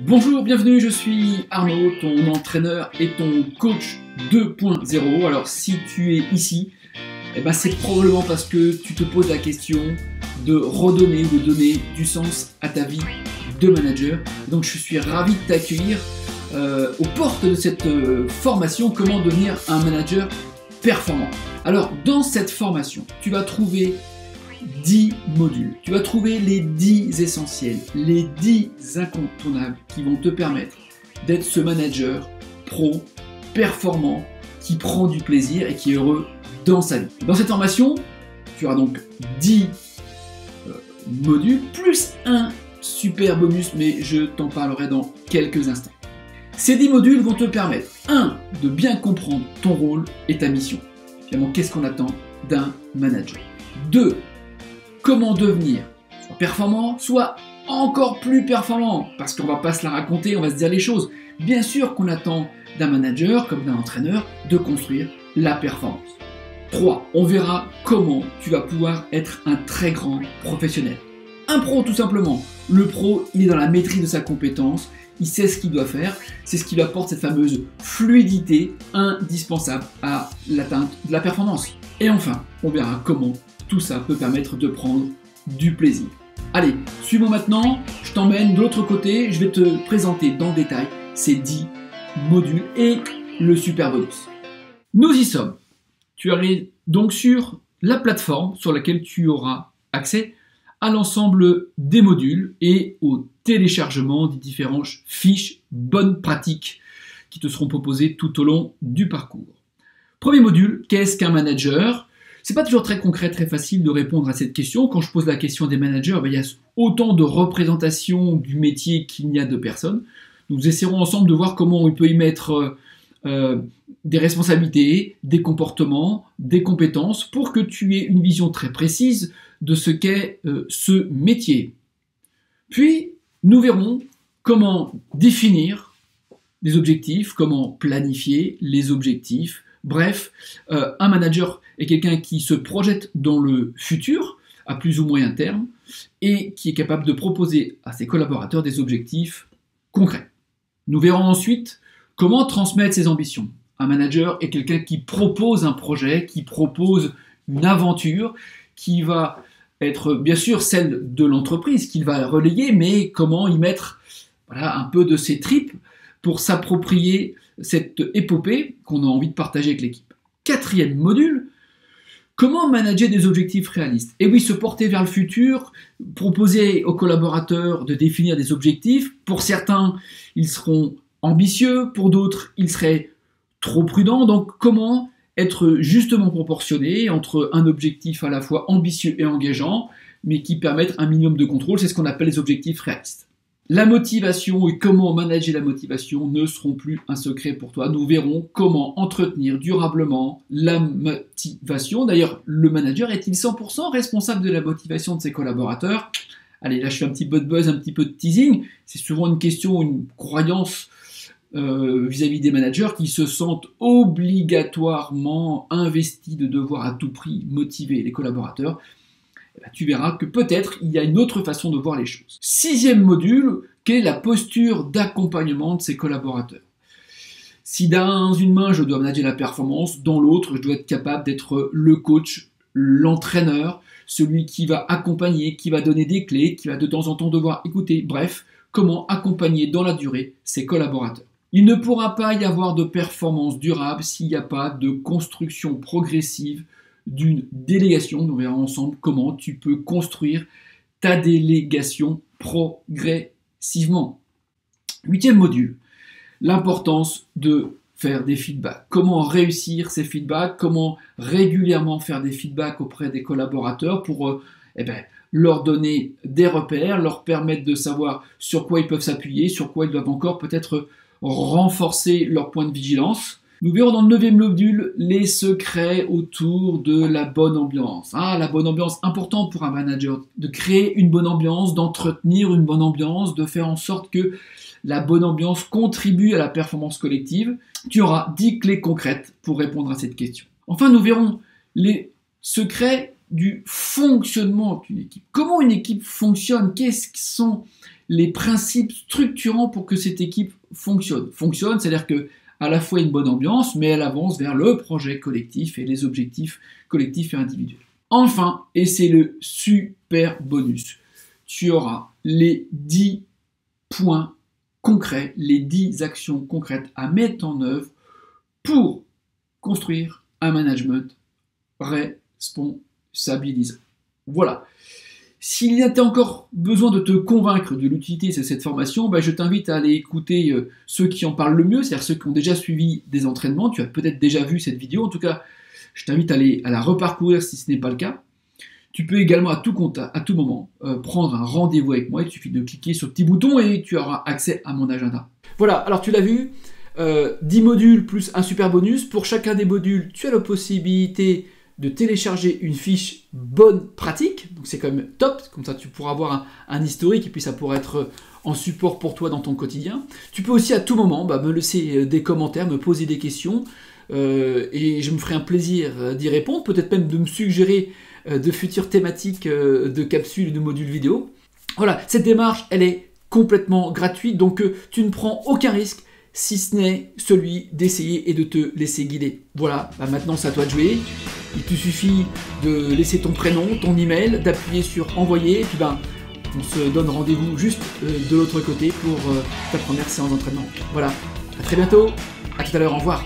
Bonjour, bienvenue, je suis Arnaud, ton entraîneur et ton coach 2.0. Alors si tu es ici, c'est probablement parce que tu te poses la question de redonner ou de donner du sens à ta vie de manager. Donc je suis ravi de t'accueillir aux portes de cette formation Comment devenir un manager performant. Alors dans cette formation, tu vas trouver 10 modules. Tu vas trouver les 10 essentiels, les 10 incontournables qui vont te permettre d'être ce manager pro, performant, qui prend du plaisir et qui est heureux dans sa vie. Dans cette formation, tu auras donc 10 modules, plus un super bonus, mais je t'en parlerai dans quelques instants. Ces 10 modules vont te permettre, 1. de bien comprendre ton rôle et ta mission. Finalement, qu'est-ce qu'on attend d'un manager. 2. Comment devenir soit performant, soit encore plus performant. Parce qu'on va pas se la raconter, on va se dire les choses. Bien sûr qu'on attend d'un manager, comme d'un entraîneur, de construire la performance. 3. On verra comment tu vas pouvoir être un très grand professionnel. Un pro tout simplement. Le pro, il est dans la maîtrise de sa compétence, il sait ce qu'il doit faire, c'est ce qui lui apporte cette fameuse fluidité indispensable à l'atteinte de la performance. Et enfin, on verra comment tout ça peut permettre de prendre du plaisir. Allez, suis-moi maintenant, je t'emmène de l'autre côté, je vais te présenter dans le détail ces 10 modules et le super bonus. Nous y sommes. Tu arrives donc sur la plateforme sur laquelle tu auras accès à l'ensemble des modules et au téléchargement des différentes fiches bonnes pratiques qui te seront proposées tout au long du parcours. Premier module, qu'est-ce qu'un manager ? C'est pas toujours très concret, très facile de répondre à cette question. Quand je pose la question des managers, il y a autant de représentations du métier qu'il n'y a de personnes. Nous essaierons ensemble de voir comment on peut y mettre des responsabilités, des comportements, des compétences pour que tu aies une vision très précise de ce qu'est ce métier. Puis, nous verrons comment définir les objectifs, comment planifier les objectifs. Bref, un manager est quelqu'un qui se projette dans le futur, à plus ou moyen terme, et qui est capable de proposer à ses collaborateurs des objectifs concrets. Nous verrons ensuite comment transmettre ses ambitions. Un manager est quelqu'un qui propose un projet, qui propose une aventure, qui va être bien sûr celle de l'entreprise, qu'il va relayer, mais comment y mettre un peu de ses tripes pour s'approprier cette épopée qu'on a envie de partager avec l'équipe. 4e module, comment manager des objectifs réalistes ? Et oui, se porter vers le futur, proposer aux collaborateurs de définir des objectifs. Pour certains, ils seront ambitieux, pour d'autres, ils seraient trop prudents. Donc, comment être justement proportionné entre un objectif à la fois ambitieux et engageant, mais qui permettent un minimum de contrôle, c'est ce qu'on appelle les objectifs réalistes. La motivation et comment manager la motivation ne seront plus un secret pour toi. Nous verrons comment entretenir durablement la motivation. D'ailleurs, le manager est-il 100% responsable de la motivation de ses collaborateurs ? Allez, là je fais un petit peu de buzz, un petit peu de teasing. C'est souvent une question, une croyance vis-à-vis des managers qui se sentent obligatoirement investis de devoir à tout prix motiver les collaborateurs. Tu verras que peut-être il y a une autre façon de voir les choses. 6e module, quelle est la posture d'accompagnement de ses collaborateurs ? Si dans une main je dois manager la performance, dans l'autre je dois être capable d'être le coach, l'entraîneur, celui qui va accompagner, qui va donner des clés, qui va de temps en temps devoir écouter. Bref, comment accompagner dans la durée ses collaborateurs. Il ne pourra pas y avoir de performance durable s'il n'y a pas de construction progressive d'une délégation. Nous verrons ensemble comment tu peux construire ta délégation progressivement. 8e module, l'importance de faire des feedbacks. Comment réussir ces feedbacks, comment régulièrement faire des feedbacks auprès des collaborateurs pour leur donner des repères, leur permettre de savoir sur quoi ils peuvent s'appuyer, sur quoi ils doivent encore peut-être renforcer leur point de vigilance. Nous verrons dans le 9e module les secrets autour de la bonne ambiance. La bonne ambiance, important pour un manager, de créer une bonne ambiance, d'entretenir une bonne ambiance, de faire en sorte que la bonne ambiance contribue à la performance collective. Tu auras 10 clés concrètes pour répondre à cette question. Enfin, nous verrons les secrets du fonctionnement d'une équipe. Comment une équipe fonctionne ? Quels sont les principes structurants pour que cette équipe fonctionne. Fonctionne, c'est-à-dire que à la fois une bonne ambiance, mais elle avance vers le projet collectif et les objectifs collectifs et individuels. Enfin, et c'est le super bonus, tu auras les 10 points concrets, les 10 actions concrètes à mettre en œuvre pour construire un management responsabilisant. Voilà. S'il y a encore besoin de te convaincre de l'utilité de cette formation, je t'invite à aller écouter ceux qui en parlent le mieux, c'est-à-dire ceux qui ont déjà suivi des entraînements. Tu as peut-être déjà vu cette vidéo. En tout cas, je t'invite à la reparcourir si ce n'est pas le cas. Tu peux également à tout moment prendre un rendez-vous avec moi. Il suffit de cliquer sur le petit bouton et tu auras accès à mon agenda. Voilà, alors tu l'as vu, 10 modules plus un super bonus. Pour chacun des modules, tu as la possibilité de télécharger une fiche bonne pratique, donc c'est quand même top, comme ça tu pourras avoir un historique et puis ça pourra être en support pour toi dans ton quotidien. Tu peux aussi à tout moment me laisser des commentaires, me poser des questions et je me ferai un plaisir d'y répondre, peut-être même de me suggérer de futures thématiques de capsules et de modules vidéo. Voilà, cette démarche elle est complètement gratuite, donc tu ne prends aucun risque si ce n'est celui d'essayer et de te laisser guider. Voilà, maintenant c'est à toi de jouer. Il te suffit de laisser ton prénom, ton email, d'appuyer sur envoyer, et puis on se donne rendez-vous juste de l'autre côté pour ta première séance d'entraînement. Voilà, à très bientôt, à tout à l'heure, au revoir.